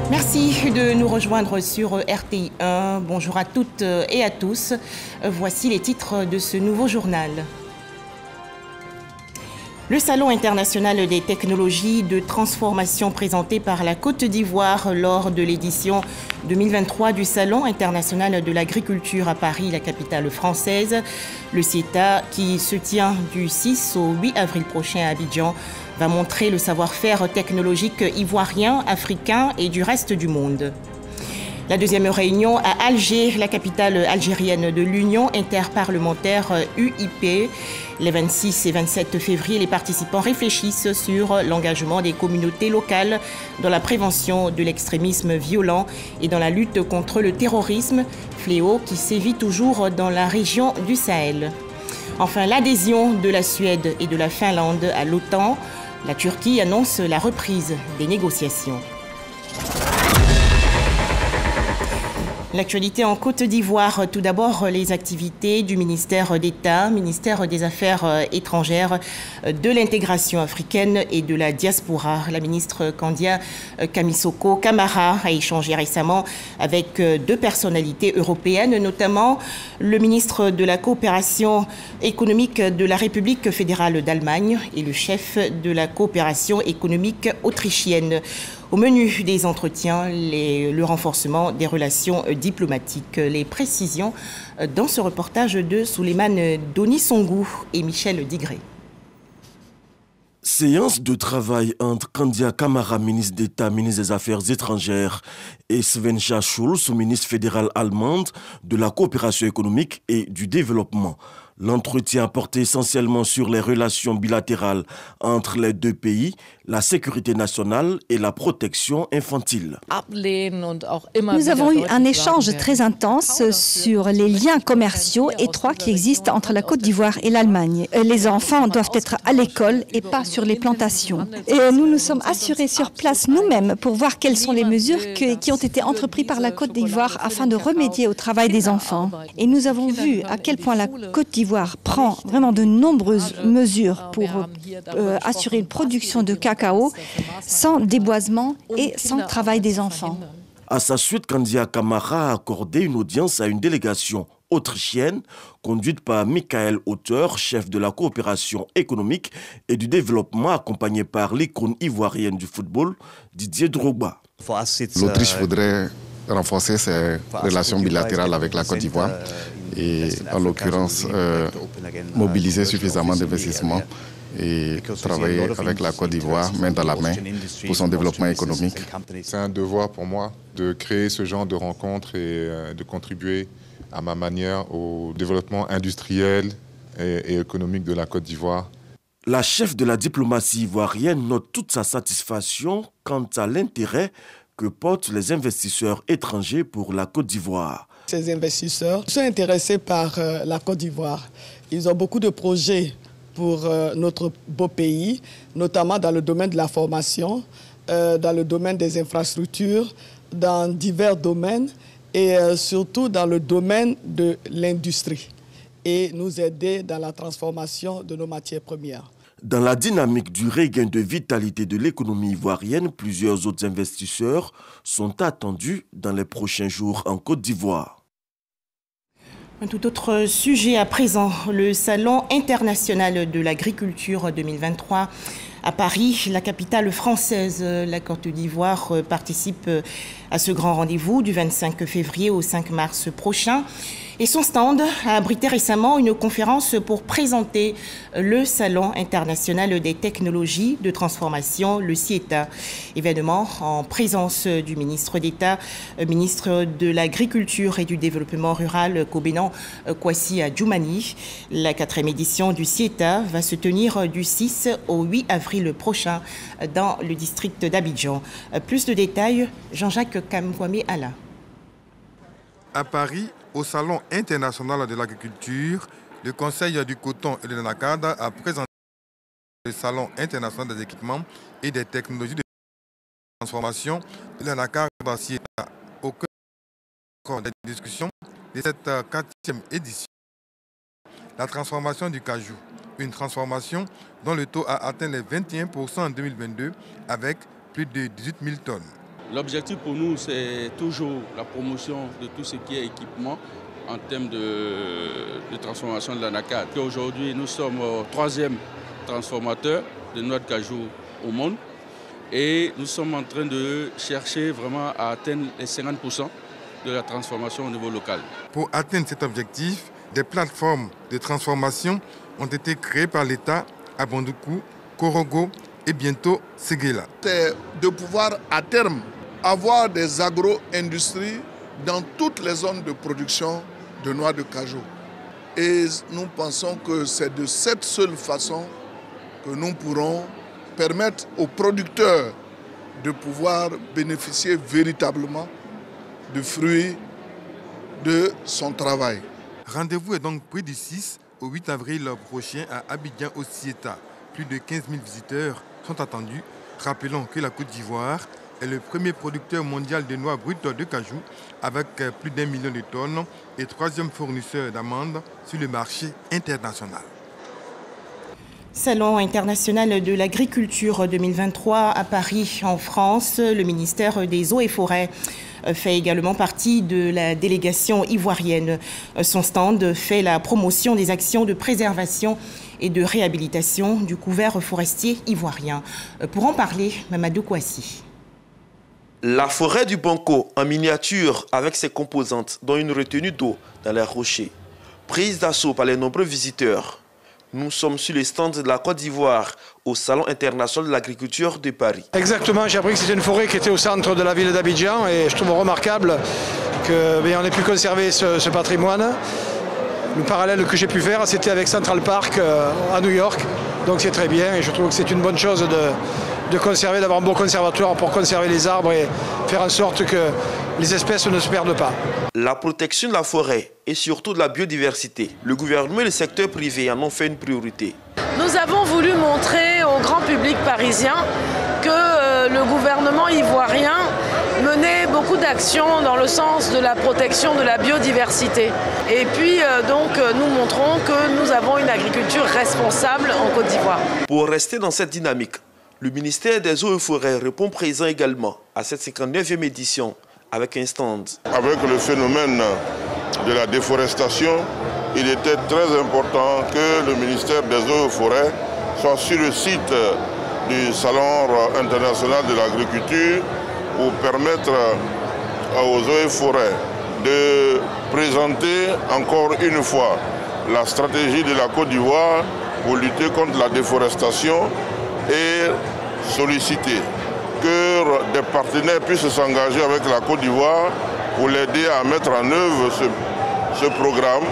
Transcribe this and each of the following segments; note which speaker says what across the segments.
Speaker 1: Merci de nous rejoindre sur RTI 1. Bonjour à toutes et à tous. Voici les titres de ce nouveau journal. Le Salon international des technologies de transformation présenté par la Côte d'Ivoire lors de l'édition 2023 du Salon international de l'agriculture à Paris, la capitale française. Le CIETA, qui se tient du 6 au 8 avril prochain à Abidjan, va montrer le savoir-faire technologique ivoirien, africain et du reste du monde. La deuxième réunion à Alger, la capitale algérienne de l'Union interparlementaire UIP. Les 26 et 27 février, les participants réfléchissent sur l'engagement des communautés locales dans la prévention de l'extrémisme violent et dans la lutte contre le terrorisme, fléau qui sévit toujours dans la région du Sahel. Enfin, l'adhésion de la Suède et de la Finlande à l'OTAN. La Turquie annonce la reprise des négociations. L'actualité en Côte d'Ivoire, tout d'abord les activités du ministère d'État, ministère des Affaires étrangères, de l'intégration africaine et de la diaspora. La ministre Kandia Kamisoko Kamara a échangé récemment avec deux personnalités européennes, notamment le ministre de la coopération économique de la République fédérale d'Allemagne et le chef de la coopération économique autrichienne. Au menu des entretiens, le renforcement des relations diplomatiques. Les précisions dans ce reportage de Souleymane Donisongou et Michel Digré.
Speaker 2: Séance de travail entre Kandia Kamara, ministre d'État, ministre des Affaires étrangères, et Svenja Schulz, ministre fédérale allemande de la coopération économique et du développement. L'entretien portait essentiellement sur les relations bilatérales entre les deux pays, la sécurité nationale et la protection infantile.
Speaker 3: Nous avons eu un échange très intense sur les liens commerciaux étroits qui existent entre la Côte d'Ivoire et l'Allemagne. Les enfants doivent être à l'école et pas sur les plantations. Et nous nous sommes assurés sur place nous-mêmes pour voir quelles sont les mesures qui ont été entreprises par la Côte d'Ivoire afin de remédier au travail des enfants. Et nous avons vu à quel point la Côte d'Ivoire prend vraiment de nombreuses mesures pour assurer une production de cacao sans déboisement et sans travail des enfants.
Speaker 2: À sa suite, Kandia Kamara a accordé une audience à une délégation autrichienne conduite par Michael Auteur, chef de la coopération économique et du développement, accompagné par l'icône ivoirienne du football, Didier Drogba.
Speaker 4: L'Autriche voudrait renforcer ses relations bilatérales avec la Côte d'Ivoire et en l'occurrence mobiliser suffisamment d'investissements et travailler avec la Côte d'Ivoire main dans la main pour son développement économique.
Speaker 5: C'est un devoir pour moi de créer ce genre de rencontres et de contribuer à ma manière au développement industriel et économique de la Côte d'Ivoire.
Speaker 2: La chef de la diplomatie ivoirienne note toute sa satisfaction quant à l'intérêt que portent les investisseurs étrangers pour la Côte d'Ivoire.
Speaker 6: Ces investisseurs sont intéressés par la Côte d'Ivoire. Ils ont beaucoup de projets pour notre beau pays, notamment dans le domaine de la formation, dans le domaine des infrastructures, dans divers domaines et surtout dans le domaine de l'industrie et nous aider dans la transformation de nos matières premières.
Speaker 2: Dans la dynamique du regain de vitalité de l'économie ivoirienne, plusieurs autres investisseurs sont attendus dans les prochains jours en Côte d'Ivoire.
Speaker 1: Un tout autre sujet à présent, le Salon international de l'agriculture 2023 à Paris, la capitale française. La Côte d'Ivoire participe à ce grand rendez-vous du 25 février au 5 mars prochain. Et son stand a abrité récemment une conférence pour présenter le Salon international des technologies de transformation, le CIETA. Événement en présence du ministre d'État, ministre de l'Agriculture et du Développement rural, Kobenan Kwasi Adjoumani. La 4e édition du CIETA va se tenir du 6 au 8 avril prochain dans le district d'Abidjan. Plus de détails, Jean-Jacques Kamkwame-Ala.
Speaker 7: À Paris, au Salon international de l'agriculture, le Conseil du coton et de l'anacarde a présenté le Salon international des équipements et des technologies de transformation de l'anacarde au cœur des discussions de cette 4e édition. La transformation du cajou, une transformation dont le taux a atteint les 21% en 2022 avec plus de 18 000 tonnes.
Speaker 8: L'objectif pour nous, c'est toujours la promotion de tout ce qui est équipement en termes de transformation de l'anacarde. Aujourd'hui, nous sommes au 3e transformateur de noix de cajou au monde et nous sommes en train de chercher vraiment à atteindre les 50% de la transformation au niveau local.
Speaker 7: Pour atteindre cet objectif, des plateformes de transformation ont été créées par l'État à Bandoukou, Korogo et bientôt Séguéla.
Speaker 9: C'est de pouvoir à terme avoir des agro-industries dans toutes les zones de production de noix de cajou. Et nous pensons que c'est de cette seule façon que nous pourrons permettre aux producteurs de pouvoir bénéficier véritablement du fruit de son travail.
Speaker 7: Rendez-vous est donc pris du 6 au 8 avril prochain à Abidjan au Sieta. Plus de 15 000 visiteurs sont attendus. Rappelons que la Côte d'Ivoire est le premier producteur mondial de noix brutes de cajou avec plus d'1 million de tonnes et 3e fournisseur d'amandes sur le marché international.
Speaker 1: Salon international de l'agriculture 2023 à Paris, en France. Le ministère des Eaux et Forêts fait également partie de la délégation ivoirienne. Son stand fait la promotion des actions de préservation et de réhabilitation du couvert forestier ivoirien. Pour en parler, Mamadou Kouassi.
Speaker 10: La forêt du Banco en miniature avec ses composantes, dont une retenue d'eau dans les rochers, prise d'assaut par les nombreux visiteurs. Nous sommes sur les stands de la Côte d'Ivoire au Salon international de l'agriculture de Paris.
Speaker 11: Exactement, j'ai appris que c'était une forêt qui était au centre de la ville d'Abidjan et je trouve remarquable qu'on ait pu conserver ce patrimoine. Le parallèle que j'ai pu faire, c'était avec Central Park à New York, donc c'est très bien et je trouve que c'est une bonne chose de conserver, d'avoir un bon conservatoire pour conserver les arbres et faire en sorte que les espèces ne se perdent pas.
Speaker 10: La protection de la forêt et surtout de la biodiversité, le gouvernement et le secteur privé en ont fait une priorité.
Speaker 12: Nous avons voulu montrer au grand public parisien que le gouvernement ivoirien menait beaucoup d'actions dans le sens de la protection de la biodiversité. Et puis donc nous montrons que nous avons une agriculture responsable en Côte d'Ivoire.
Speaker 10: Pour rester dans cette dynamique, le ministère des Eaux et Forêts répond présent également à cette 59e édition avec un stand.
Speaker 13: Avec le phénomène de la déforestation, il était très important que le ministère des Eaux et Forêts soit sur le site du Salon international de l'agriculture pour permettre aux Eaux et Forêts de présenter encore une fois la stratégie de la Côte d'Ivoire pour lutter contre la déforestation et solliciter que des partenaires puissent s'engager avec la Côte d'Ivoire pour l'aider à mettre en œuvre ce programme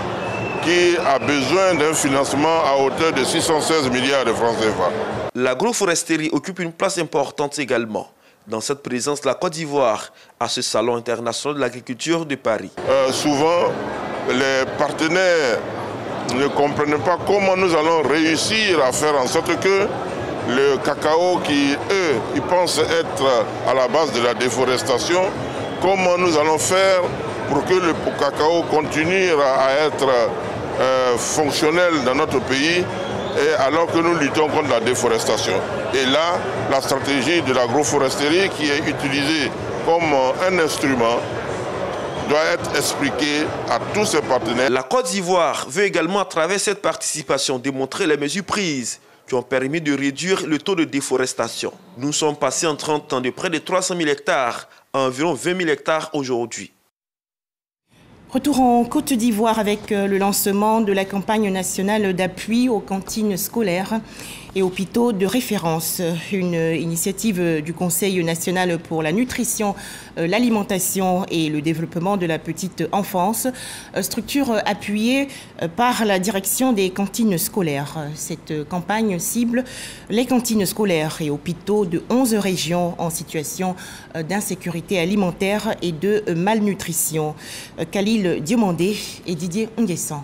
Speaker 13: qui a besoin d'un financement à hauteur de 616 milliards de francs CFA.
Speaker 10: L'agroforesterie occupe une place importante également dans cette présence de la Côte d'Ivoire à ce Salon international de l'agriculture de Paris.
Speaker 13: Souvent, les partenaires ne comprennent pas comment nous allons réussir à faire en sorte que le cacao qui, eux, ils pensent être à la base de la déforestation, comment nous allons faire pour que le cacao continue à être fonctionnel dans notre pays et alors que nous luttons contre la déforestation. Et là, la stratégie de l'agroforesterie qui est utilisée comme un instrument doit être expliquée à tous ses partenaires.
Speaker 10: La Côte d'Ivoire veut également, à travers cette participation, démontrer les mesures prises qui ont permis de réduire le taux de déforestation. Nous sommes passés en 30 ans de près de 300 000 hectares à environ 20 000 hectares aujourd'hui.
Speaker 1: Retour en Côte d'Ivoire avec le lancement de la campagne nationale d'appui aux cantines scolaires et hôpitaux de référence. Une initiative du Conseil national pour la nutrition, l'alimentation et le développement de la petite enfance, structure appuyée par la direction des cantines scolaires. Cette campagne cible les cantines scolaires et hôpitaux de 11 régions en situation d'insécurité alimentaire et de malnutrition. Khalil Diomandé et Didier Nguessan.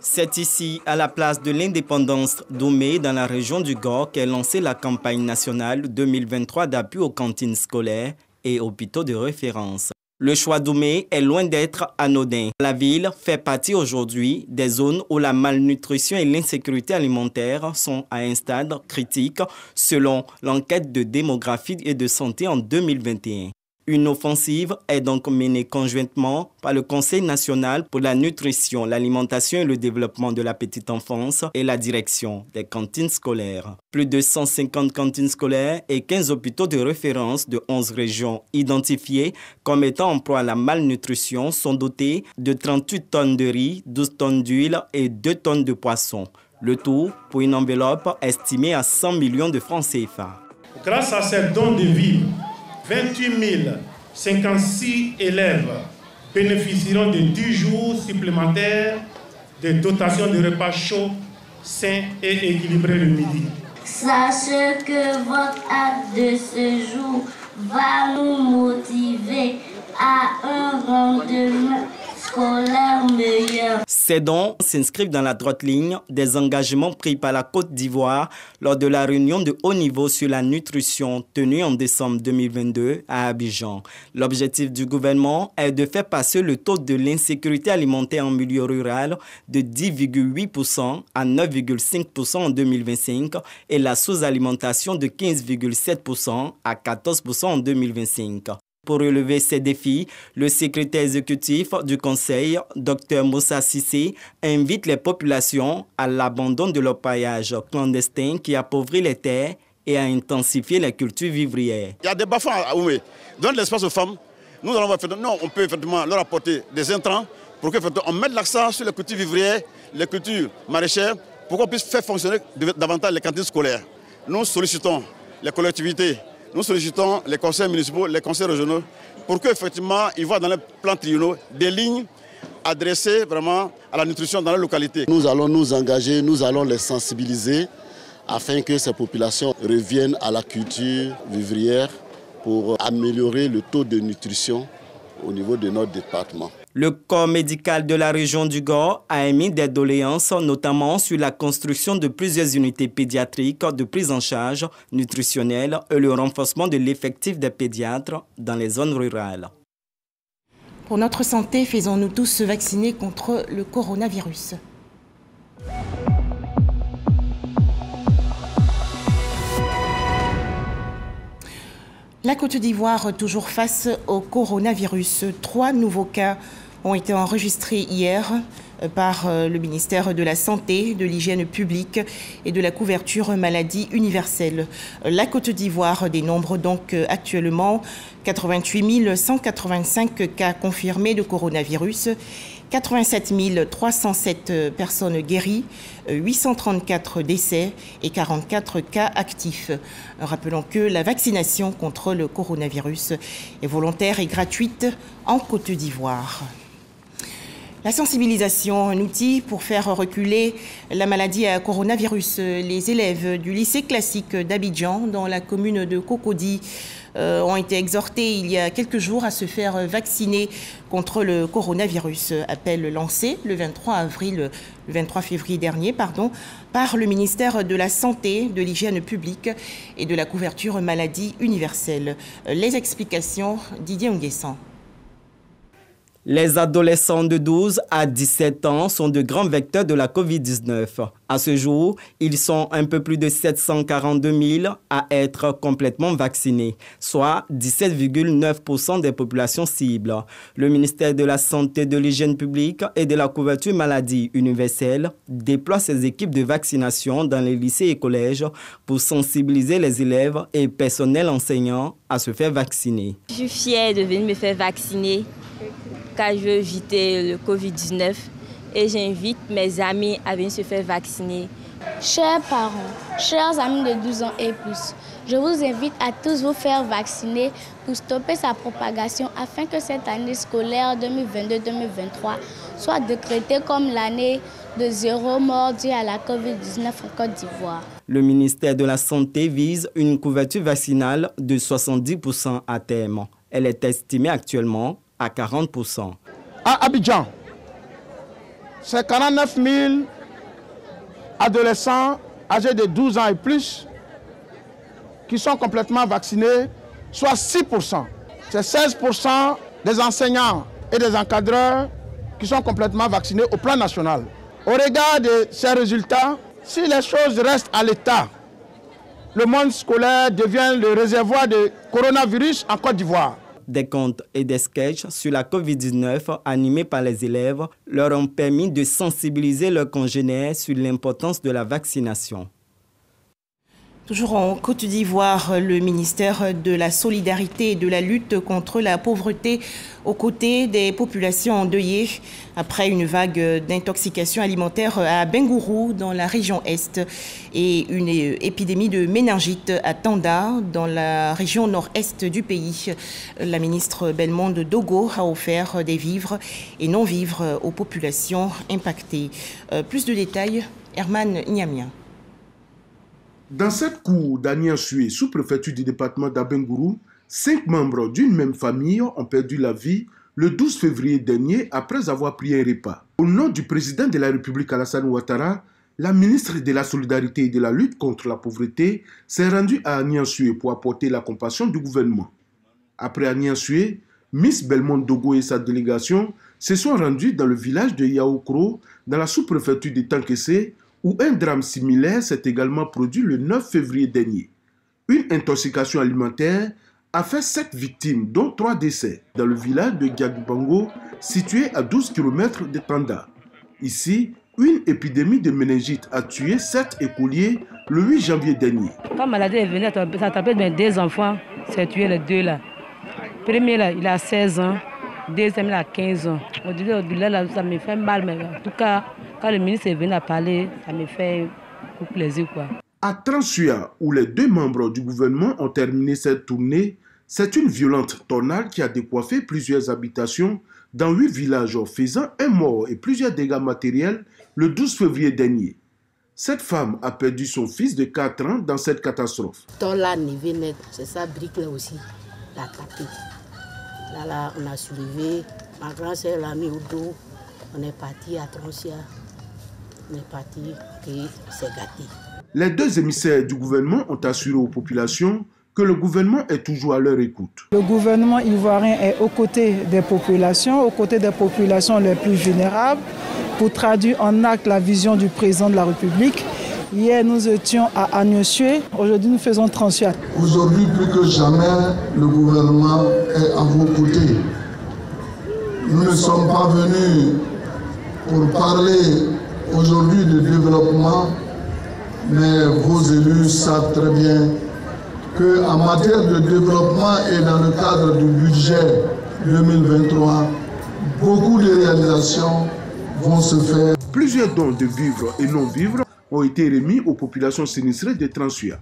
Speaker 14: C'est ici, à la place de l'Indépendance Domé, dans la région du Gor, qu'est lancée la campagne nationale 2023 d'appui aux cantines scolaires et hôpitaux de référence. Le choix d'Omé est loin d'être anodin. La ville fait partie aujourd'hui des zones où la malnutrition et l'insécurité alimentaire sont à un stade critique selon l'enquête de démographie et de santé en 2021. Une offensive est donc menée conjointement par le Conseil national pour la nutrition, l'alimentation et le développement de la petite enfance et la direction des cantines scolaires. Plus de 150 cantines scolaires et 15 hôpitaux de référence de 11 régions identifiées comme étant en proie à la malnutrition sont dotés de 38 tonnes de riz, 12 tonnes d'huile et 2 tonnes de poissons. Le tout pour une enveloppe estimée à 100 millions de francs CFA.
Speaker 15: Grâce à ces dons de vie, 28 056 élèves bénéficieront de 10 jours supplémentaires de dotation de repas chauds, sains et équilibrés le midi.
Speaker 16: Sachez que votre acte de ce jour va nous motiver à un rendement scolaire meilleur.
Speaker 14: Ces dons s'inscrivent dans la droite ligne des engagements pris par la Côte d'Ivoire lors de la réunion de haut niveau sur la nutrition tenue en décembre 2022 à Abidjan. L'objectif du gouvernement est de faire passer le taux de l'insécurité alimentaire en milieu rural de 10,8% à 9,5% en 2025 et la sous-alimentation de 15,7% à 14% en 2025. Pour relever ces défis, le secrétaire exécutif du Conseil, Dr Moussa Sissé, invite les populations à l'abandon de l'orpaillage clandestin qui appauvrit les terres et à intensifier la culture vivrière.
Speaker 17: Il y a des bas-fonds à Oumé. Donne l'espace aux femmes. Nous allons on peut effectivement leur apporter des intrants pour qu'on mette l'accent sur les cultures vivrières, les cultures maraîchères, pour qu'on puisse faire fonctionner davantage les cantines scolaires. Nous sollicitons les collectivités. Nous sollicitons les conseils municipaux, les conseils régionaux, pour qu'effectivement, ils voient dans les plans triennaux des lignes adressées vraiment à la nutrition dans la localité.
Speaker 18: Nous allons nous engager, nous allons les sensibiliser afin que ces populations reviennent à la culture vivrière pour améliorer le taux de nutrition au niveau de notre département.
Speaker 14: Le corps médical de la région du Gor a émis des doléances, notamment sur la construction de plusieurs unités pédiatriques de prise en charge nutritionnelle et le renforcement de l'effectif des pédiatres dans les zones rurales.
Speaker 1: Pour notre santé, faisons-nous tous se vacciner contre le coronavirus. La Côte d'Ivoire, toujours face au coronavirus. 3 nouveaux cas ont été enregistrés hier par le ministère de la Santé, de l'Hygiène publique et de la couverture maladie universelle. La Côte d'Ivoire dénombre donc actuellement 88 185 cas confirmés de coronavirus, 87 307 personnes guéries, 834 décès et 44 cas actifs. Rappelons que la vaccination contre le coronavirus est volontaire et gratuite en Côte d'Ivoire. La sensibilisation, un outil pour faire reculer la maladie à coronavirus. Les élèves du lycée classique d'Abidjan, dans la commune de Cocody, ont été exhortés il y a quelques jours à se faire vacciner contre le coronavirus. Appel lancé le 23 février dernier, par le ministère de la Santé, de l'Hygiène publique et de la couverture maladie universelle. Les explications, Didier Nguessan.
Speaker 14: Les adolescents de 12 à 17 ans sont de grands vecteurs de la COVID-19. À ce jour, ils sont un peu plus de 742 000 à être complètement vaccinés, soit 17,9% des populations cibles. Le ministère de la Santé, de l'Hygiène publique et de la couverture maladie universelle déploie ses équipes de vaccination dans les lycées et collèges pour sensibiliser les élèves et personnels enseignants à se faire vacciner.
Speaker 19: Je suis fière de venir me faire vacciner car je veux éviter le Covid-19 et j'invite mes amis à venir se faire vacciner.
Speaker 20: Chers parents, chers amis de 12 ans et plus, je vous invite à tous vous faire vacciner pour stopper sa propagation afin que cette année scolaire 2022-2023 soit décrétée comme l'année de 0 mort due à la Covid-19 en Côte d'Ivoire.
Speaker 14: Le ministère de la Santé vise une couverture vaccinale de 70% à terme. Elle est estimée actuellement à 40%.
Speaker 21: À Abidjan, c'est 49 000 adolescents âgés de 12 ans et plus qui sont complètement vaccinés, soit 6%. C'est 16% des enseignants et des encadreurs qui sont complètement vaccinés au plan national. Au regard de ces résultats, si les choses restent à l'état, le monde scolaire devient le réservoir de coronavirus en Côte d'Ivoire.
Speaker 14: Des contes et des sketchs sur la COVID-19 animés par les élèves leur ont permis de sensibiliser leurs congénères sur l'importance de la vaccination.
Speaker 1: Toujours en Côte d'Ivoire, le ministère de la Solidarité et de la lutte contre la pauvreté aux côtés des populations endeuillées après une vague d'intoxication alimentaire à Bengourou dans la région Est et une épidémie de méningite à Tanda dans la région nord-est du pays. La ministre Belmondo Dogo a offert des vivres et non-vivres aux populations impactées. Plus de détails, Herman Niamia.
Speaker 3: Dans cette cour d'Aniansué, sous-préfecture du département d'Abengourou, 5 membres d'une même famille ont perdu la vie le 12 février dernier après avoir pris un repas. Au nom du président de la République Alassane Ouattara, la ministre de la Solidarité et de la lutte contre la pauvreté s'est rendue à Aniansué pour apporter la compassion du gouvernement. Après Aniansué, Miss Belmondo Dogo et sa délégation se sont rendus dans le village de Yaoukro, dans la sous-préfecture de Tankessé, où un drame similaire s'est également produit le 9 février dernier. Une intoxication alimentaire a fait 7 victimes, dont 3 décès, dans le village de Giagbango, situé à 12 km de Tanda. Ici, une épidémie de méningite a tué 7 écoliers le 8 janvier dernier.
Speaker 22: Quand la maladie est venue, ça a tapé mes 2 enfants, c'est tué les 2 là. Premier là, il a 16 ans. Deuxième, il a 15 ans. Au-delà, là, ça me fait mal, mais en tout cas, quand le ministre est venu à parler, ça me fait beaucoup plaisir, quoi.
Speaker 3: À Transuya, où les 2 membres du gouvernement ont terminé cette tournée, c'est une violente tornade qui a décoiffé plusieurs habitations dans 8 villages, faisant un mort et plusieurs dégâts matériels le 12 février dernier. Cette femme a perdu son fils de 4 ans dans cette catastrophe.
Speaker 23: C'est ça, brique là aussi, la tapée. Là, on a soulevé, ma grand sœur l'a mis au dos, on est parti à Transia, on est parti et c'est gâté.
Speaker 3: Les 2 émissaires du gouvernement ont assuré aux populations que le gouvernement est toujours à leur écoute.
Speaker 24: Le gouvernement ivoirien est aux côtés des populations les plus vulnérables, pour traduire en acte la vision du président de la République. Hier, nous étions à Aniansué, aujourd'hui nous faisons Transuya.
Speaker 9: Aujourd'hui, plus que jamais, le gouvernement est à vos côtés. Nous ne sommes pas venus pour parler aujourd'hui de développement, mais vos élus savent très bien qu'en matière de développement et dans le cadre du budget 2023, beaucoup de réalisations vont se faire.
Speaker 3: Plusieurs dons de vivres et non-vivres ont été remis aux populations sinistrées de Transuya.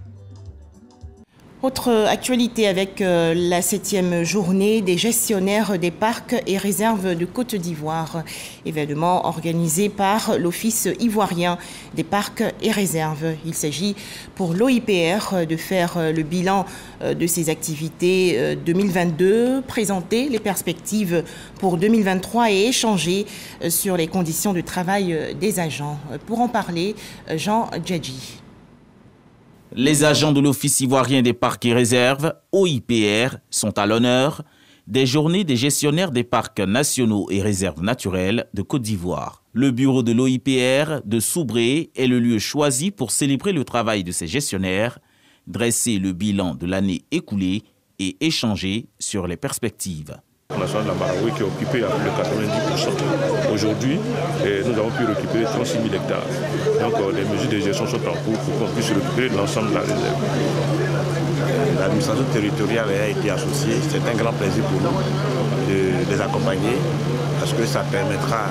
Speaker 1: Autre actualité avec la 7e journée des gestionnaires des parcs et réserves de Côte d'Ivoire. Événement organisé par l'Office ivoirien des parcs et réserves. Il s'agit pour l'OIPR de faire le bilan de ses activités 2022, présenter les perspectives pour 2023 et échanger sur les conditions de travail des agents. Pour en parler, Jean Djadji.
Speaker 25: Les agents de l'Office ivoirien des parcs et réserves, OIPR, sont à l'honneur des journées des gestionnaires des parcs nationaux et réserves naturelles de Côte d'Ivoire. Le bureau de l'OIPR de Soubré est le lieu choisi pour célébrer le travail de ces gestionnaires, dresser le bilan de l'année écoulée et échanger sur les perspectives.
Speaker 26: National de la Marawi qui est occupé à plus de 90%. Aujourd'hui, nous avons pu récupérer 36 000 hectares. Donc les mesures de gestion sont en cours pour qu'on puisse récupérer l'ensemble de la réserve.
Speaker 27: L'administration territoriale a été associée. C'est un grand plaisir pour nous de les accompagner parce que ça permettra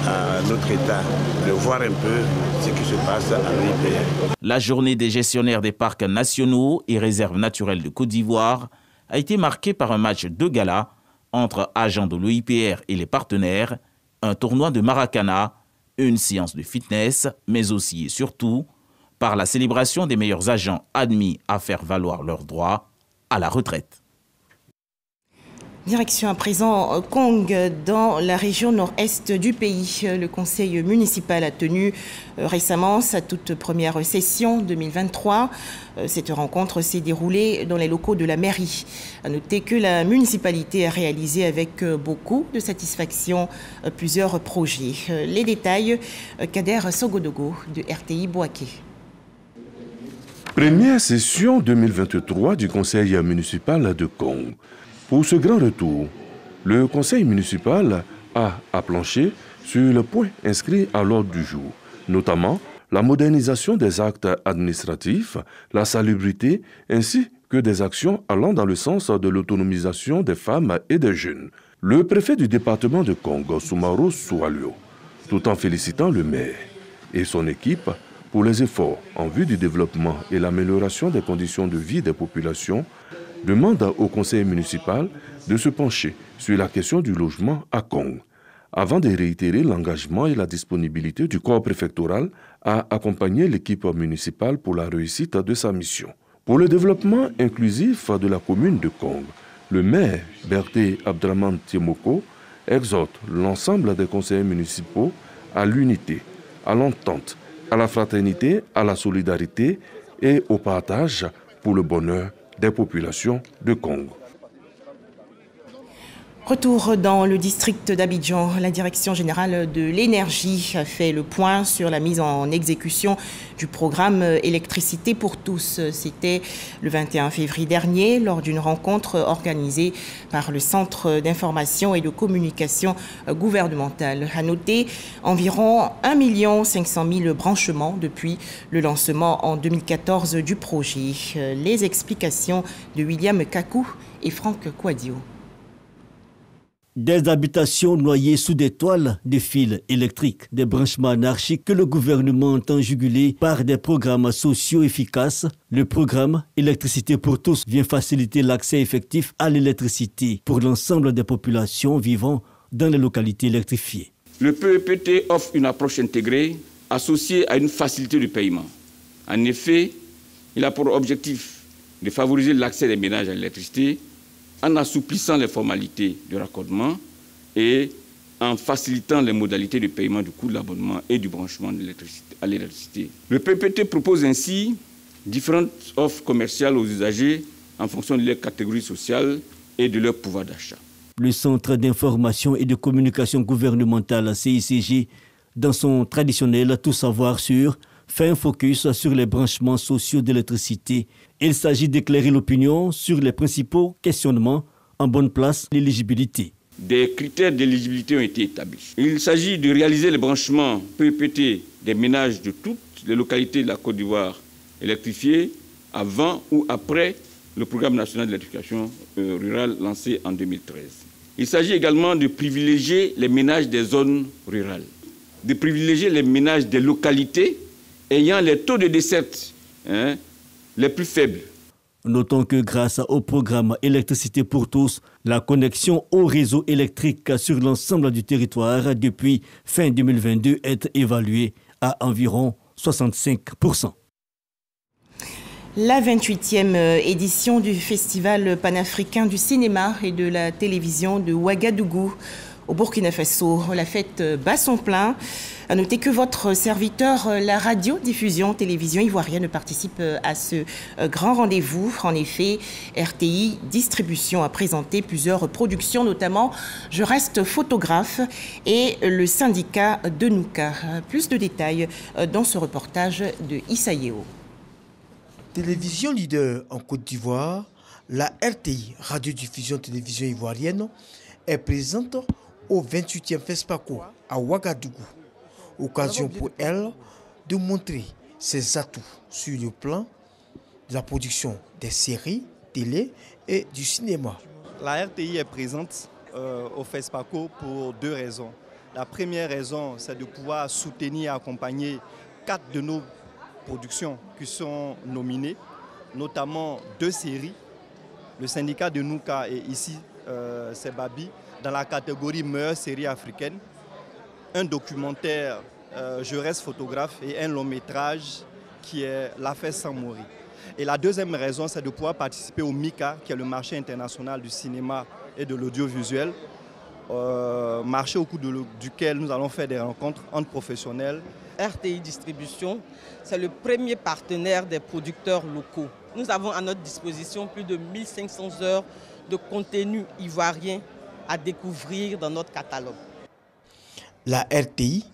Speaker 27: à notre État de voir un peu ce qui se passe à l'OIPR.
Speaker 25: La journée des gestionnaires des parcs nationaux et réserves naturelles de Côte d'Ivoire a été marquée par un match de gala entre agents de l'OIPR et les partenaires, un tournoi de Maracana, une séance de fitness, mais aussi et surtout par la célébration des meilleurs agents admis à faire valoir leurs droits à la retraite.
Speaker 1: Direction à présent Kong, dans la région nord-est du pays. Le conseil municipal a tenu récemment sa toute première session 2023. Cette rencontre s'est déroulée dans les locaux de la mairie. À noter que la municipalité a réalisé avec beaucoup de satisfaction plusieurs projets. Les détails, Kader Sogodogo de RTI Boaké.
Speaker 2: Première session 2023 du conseil municipal de Kong. Pour ce grand retour, le conseil municipal a planché sur le point inscrit à l'ordre du jour, notamment la modernisation des actes administratifs, la salubrité, ainsi que des actions allant dans le sens de l'autonomisation des femmes et des jeunes. Le préfet du département de Kong, Soumaro Soualio, tout en félicitant le maire et son équipe pour les efforts en vue du développement et l'amélioration des conditions de vie des populations, demande au conseil municipal de se pencher sur la question du logement à Kong, avant de réitérer l'engagement et la disponibilité du corps préfectoral à accompagner l'équipe municipale pour la réussite de sa mission. Pour le développement inclusif de la commune de Kong, le maire Berté Abdraman Tiemoko exhorte l'ensemble des conseillers municipaux à l'unité, à l'entente, à la fraternité, à la solidarité et au partage pour le bonheur des populations de Kong.
Speaker 1: Retour dans le district d'Abidjan. La Direction générale de l'énergie a fait le point sur la mise en exécution du programme Électricité pour tous. C'était le 21 février dernier lors d'une rencontre organisée par le Centre d'information et de communication gouvernementale. À noter environ 1 500 000 branchements depuis le lancement en 2014 du projet. Les explications de William Kakou et Franck Kouadio.
Speaker 4: Des habitations noyées sous des toiles de fils électriques, des branchements anarchiques que le gouvernement entend juguler par des programmes sociaux efficaces. Le programme Électricité pour tous vient faciliter l'accès effectif à l'électricité pour l'ensemble des populations vivant dans les localités électrifiées.
Speaker 5: Le PEPT offre une approche intégrée associée à une facilité de paiement. En effet, il a pour objectif de favoriser l'accès des ménages à l'électricité en assouplissant les formalités de raccordement et en facilitant les modalités de paiement du coût de l'abonnement et du branchement à l'électricité. Le PPT propose ainsi différentes offres commerciales aux usagers en fonction de leur catégorie sociale et de leur pouvoir d'achat.
Speaker 4: Le Centre d'information et de communication gouvernementale CICG, dans son traditionnel Tout savoir sur, fait un focus sur les branchements sociaux d'électricité. Il s'agit d'éclairer l'opinion sur les principaux questionnements en bonne place l'éligibilité.
Speaker 5: Des critères d'éligibilité ont été établis. Il s'agit de réaliser les branchements PEPT des ménages de toutes les localités de la Côte d'Ivoire électrifiées avant ou après le programme national d'électrification rurale lancé en 2013. Il s'agit également de privilégier les ménages des zones rurales, de privilégier les ménages des localités ayant les taux de desserte les plus faibles.
Speaker 4: Notons que grâce au programme Électricité pour tous, la connexion au réseau électrique sur l'ensemble du territoire depuis fin 2022 est évaluée à environ 65%.
Speaker 1: La 28e édition du Festival panafricain du cinéma et de la télévision de Ouagadougou au Burkina Faso. La fête bat son plein. À noter que votre serviteur, la radiodiffusion télévision ivoirienne, participe à ce grand rendez-vous. En effet, RTI Distribution a présenté plusieurs productions, notamment Je reste photographe et le syndicat de Nouka. Plus de détails dans ce reportage de Issa Yeo.
Speaker 6: Télévision leader en Côte d'Ivoire, la RTI Radiodiffusion télévision ivoirienne est présente au 28e FESPACO à Ouagadougou. Occasion pour elle de montrer ses atouts sur le plan de la production des séries, télé et du cinéma.
Speaker 7: La RTI est présente au FESPACO pour deux raisons. La première raison, c'est de pouvoir soutenir et accompagner 4 de nos productions qui sont nominées, notamment 2 séries. Le syndicat de Nouka et ici, c'est Babi, dans la catégorie meilleure série africaine. Un documentaire, Je reste photographe, et un long métrage qui est L'affaire Samori. Et la deuxième raison, c'est de pouvoir participer au MICA, qui est le marché international du cinéma et de l'audiovisuel, marché au cours duquel nous allons faire des rencontres entre professionnels.
Speaker 8: RTI Distribution, c'est le premier partenaire des producteurs locaux. Nous avons à notre disposition plus de 1500 heures de contenu ivoirien à découvrir dans notre catalogue.
Speaker 6: La RTI,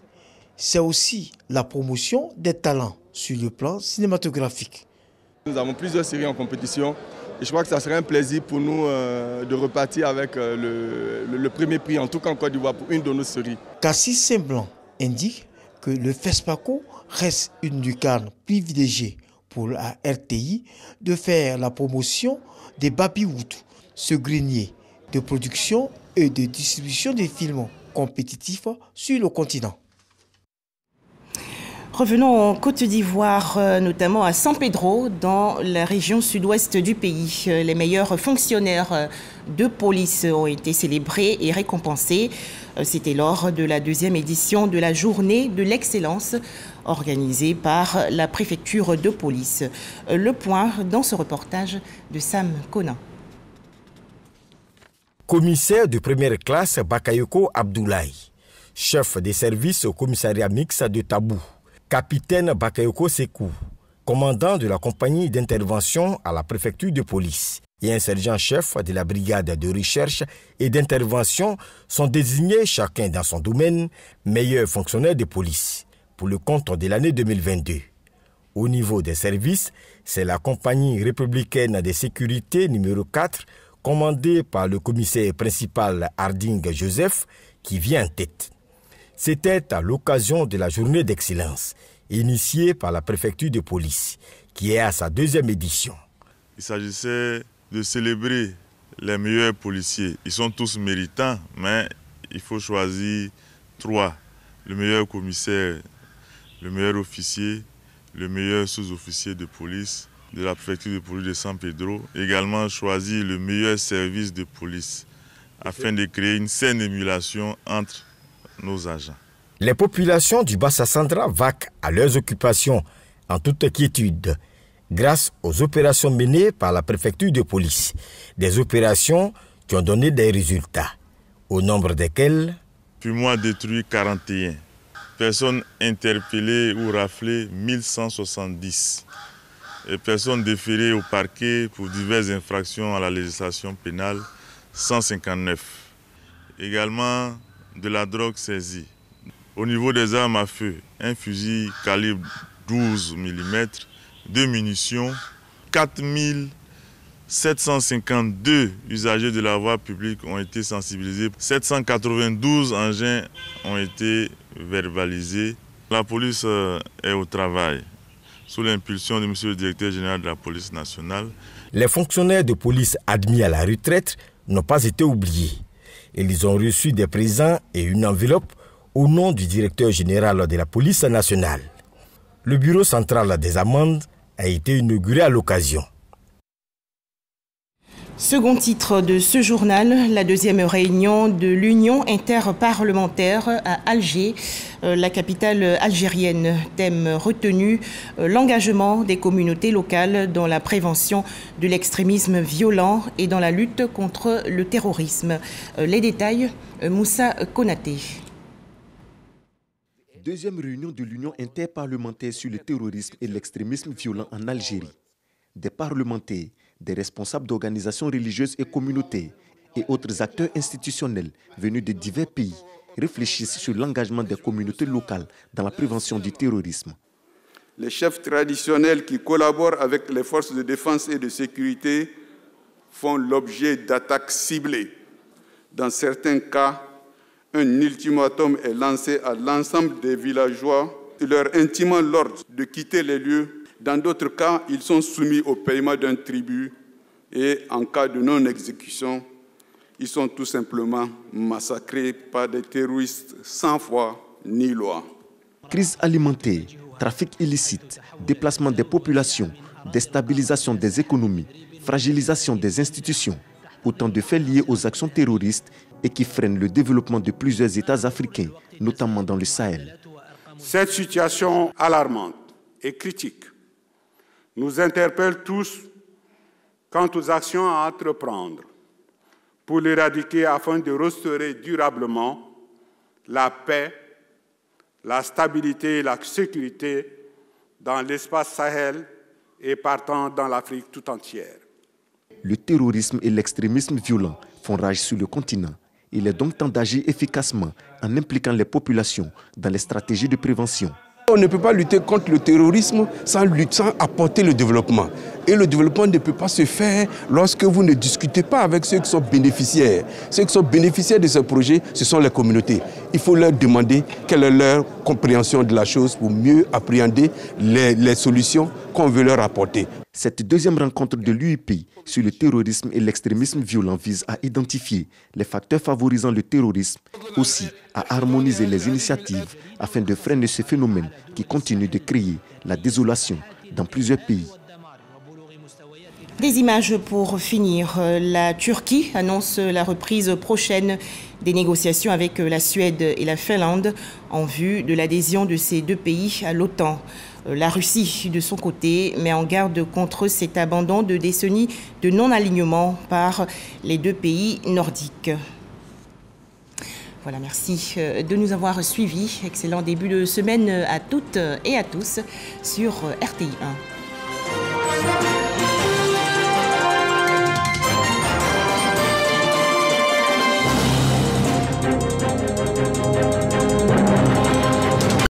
Speaker 6: c'est aussi la promotion des talents sur le plan cinématographique.
Speaker 10: Nous avons plusieurs séries en compétition et je crois que ça serait un plaisir pour nous de repartir avec le premier prix, en tout cas en Côte d'Ivoire, pour une de nos séries.
Speaker 6: Cassis Saint-Blanc indique que le FESPACO reste une lucarne privilégiée pour la RTI de faire la promotion des baby-wood, ce grenier de production et de distribution des films compétitifs sur le continent.
Speaker 1: Revenons en Côte d'Ivoire, notamment à San Pedro, dans la région sud-ouest du pays. Les meilleurs fonctionnaires de police ont été célébrés et récompensés. C'était lors de la deuxième édition de la journée de l'excellence organisée par la préfecture de police. Le point dans ce reportage de Sam Conan.
Speaker 11: Commissaire de première classe Bakayoko Abdoulaye, chef des services au commissariat mixte de Tabou, capitaine Bakayoko Sekou, commandant de la compagnie d'intervention à la préfecture de police, et un sergent-chef de la brigade de recherche et d'intervention sont désignés chacun dans son domaine meilleurs fonctionnaires de police pour le compte de l'année 2022. Au niveau des services, c'est la compagnie républicaine de sécurité numéro 4 commandée par le commissaire principal Harding Joseph qui vient en tête. C'était à l'occasion de la journée d'excellence initiée par la préfecture de police qui est à sa deuxième édition.
Speaker 12: Il s'agissait de célébrer les meilleurs policiers. Ils sont tous méritants, mais il faut choisir 3. Le meilleur commissaire, le meilleur officier, le meilleur sous-officier de police de la préfecture de police de San Pedro. Également choisir le meilleur service de police afin de créer une saine émulation entre nos agents.
Speaker 11: Les populations du Bassa-Sandra vaquent à leurs occupations en toute quiétude grâce aux opérations menées par la préfecture de police. Des opérations qui ont donné des résultats, au nombre desquels
Speaker 12: Fumoir détruit 41, personnes interpellées ou raflées 1170 et personnes déférées au parquet pour diverses infractions à la législation pénale 159. Également de la drogue saisie. Au niveau des armes à feu, un fusil calibre 12 mm, 2 munitions, 4752 usagers de la voie publique ont été sensibilisés, 792 engins ont été verbalisés. La police est au travail, sous l'impulsion de M. le directeur général de la police nationale.
Speaker 11: Les fonctionnaires de police admis à la retraite n'ont pas été oubliés. Ils ont reçu des présents et une enveloppe au nom du directeur général de la police nationale. Le bureau central des amendes a été inauguré à l'occasion.
Speaker 1: Second titre de ce journal, la deuxième réunion de l'Union interparlementaire à Alger, la capitale algérienne. Thème retenu, l'engagement des communautés locales dans la prévention de l'extrémisme violent et dans la lutte contre le terrorisme. Les détails, Moussa Konaté.
Speaker 13: Deuxième réunion de l'Union interparlementaire sur le terrorisme et l'extrémisme violent en Algérie. Des parlementaires, des responsables d'organisations religieuses et communautaires et autres acteurs institutionnels venus de divers pays réfléchissent sur l'engagement des communautés locales dans la prévention du terrorisme.
Speaker 15: Les chefs traditionnels qui collaborent avec les forces de défense et de sécurité font l'objet d'attaques ciblées. Dans certains cas, un ultimatum est lancé à l'ensemble des villageois, leur intimant l'ordre de quitter les lieux. Dans d'autres cas, ils sont soumis au paiement d'un tribut et en cas de non-exécution, ils sont tout simplement massacrés par des terroristes sans foi ni loi.
Speaker 13: Crise alimentaire, trafic illicite, déplacement des populations, déstabilisation des économies, fragilisation des institutions, autant de faits liés aux actions terroristes et qui freinent le développement de plusieurs États africains, notamment dans le Sahel.
Speaker 15: Cette situation alarmante et critique nous interpelle tous quant aux actions à entreprendre pour l'éradiquer afin de restaurer durablement la paix, la stabilité et la sécurité dans l'espace Sahel et partant dans l'Afrique tout entière.
Speaker 13: Le terrorisme et l'extrémisme violent font rage sur le continent. Il est donc temps d'agir efficacement en impliquant les populations dans les stratégies de prévention.
Speaker 14: On ne peut pas lutter contre le terrorisme sans apporter le développement. Et le développement ne peut pas se faire lorsque vous ne discutez pas avec ceux qui sont bénéficiaires. Ceux qui sont bénéficiaires de ce projet, ce sont les communautés. Il faut leur demander quelle est leur compréhension de la chose pour mieux appréhender les solutions qu'on veut leur apporter.
Speaker 13: Cette deuxième rencontre de l'UIPI sur le terrorisme et l'extrémisme violent vise à identifier les facteurs favorisant le terrorisme, aussi à harmoniser les initiatives afin de freiner ce phénomène qui continue de créer la désolation dans plusieurs pays.
Speaker 1: Des images pour finir. La Turquie annonce la reprise prochaine des négociations avec la Suède et la Finlande en vue de l'adhésion de ces deux pays à l'OTAN. La Russie, de son côté, met en garde contre cet abandon de décennies de non-alignement par les deux pays nordiques. Voilà, merci de nous avoir suivis. Excellent début de semaine à toutes et à tous sur RTI 1.